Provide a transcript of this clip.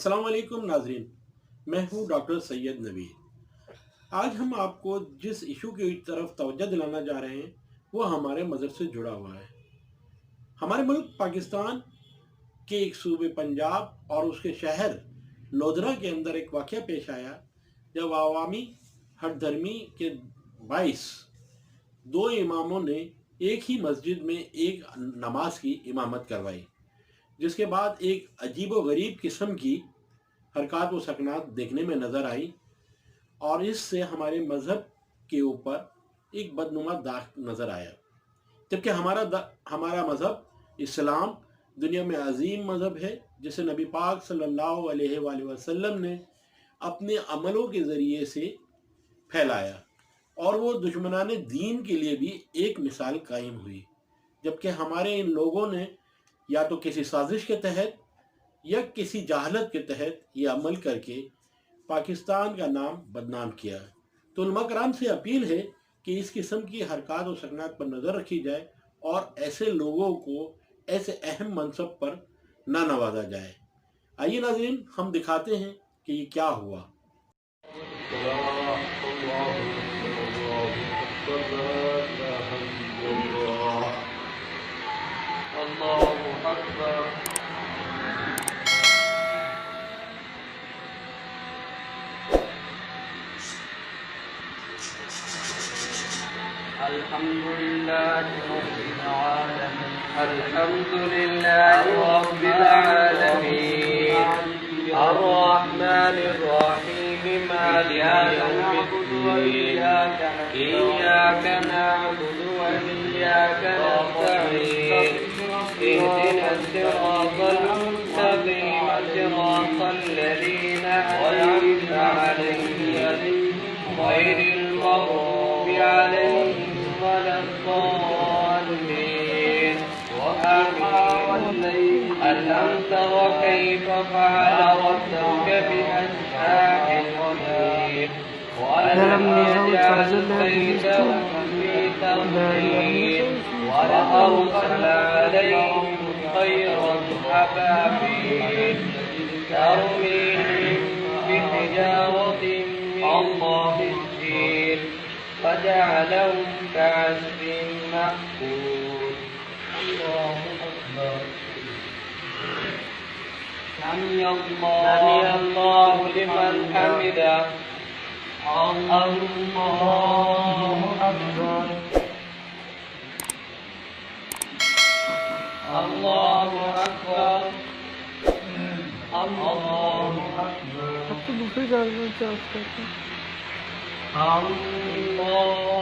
अस्सलाम वालेकुम नाजरीन, मैं हूँ डॉक्टर सैयद नवीर। आज हम आपको जिस इशू की तरफ तवज्जो दिलाना जा रहे हैं वो हमारे मज़हब से जुड़ा हुआ है। हमारे मुल्क पाकिस्तान के एक सूबे पंजाब और उसके शहर लोधरा के अंदर एक वाक़या पेश आया जब अवामी हठधर्मी के बाइस दो इमामों ने एक ही मस्जिद में एक नमाज की इमामत करवाई, जिसके बाद एक अजीब व गरीब किस्म की हरकत व सकनात देखने में नज़र आई और इससे हमारे मज़हब के ऊपर एक बदनुमा दाग नज़र आया। जबकि हमारा मज़हब इस्लाम दुनिया में अजीम मज़हब है, जिसे नबी पाक सल्लल्लाहु अलैहि वसल्लम ने अपने अमलों के ज़रिए से फैलाया और वो दुश्मनाने दीन के लिए भी एक मिसाल कायम हुई। जबकि हमारे इन लोगों ने या तो किसी साजिश के तहत या किसी जहालत के तहत ये अमल करके पाकिस्तान का नाम बदनाम किया। तो उलमा कराम से अपील है कि इस किस्म की हरकत और सकनात पर नज़र रखी जाए और ऐसे लोगों को ऐसे अहम मनसब पर ना नवाजा जाए। आइए नाज़रीन, हम दिखाते हैं कि ये क्या हुआ। الحمد لله رب العالمين الرحمن الرحيم مالك يوم الدين إياك نعبد وإياك نستعين اهدنا الصراط المستقيم صراط الذين أنعمت عليهم غير المغضوب عليهم ولا الضالين آمين. ألم تر كيف فعل ربك بأصحاب الفيل ولم يجعل كيدهم في تضليل وأرسل عليهم طيرا أبابيل ترميهم بحجارة من سجيل فجعلهم كعصف مأكول. الله أكبر. سمع الله لمن حمده. الله أكبر. الله أكبر. الله أكبر. अब तो दूसरी गाड़ी में चार्ज करते हैं। Allah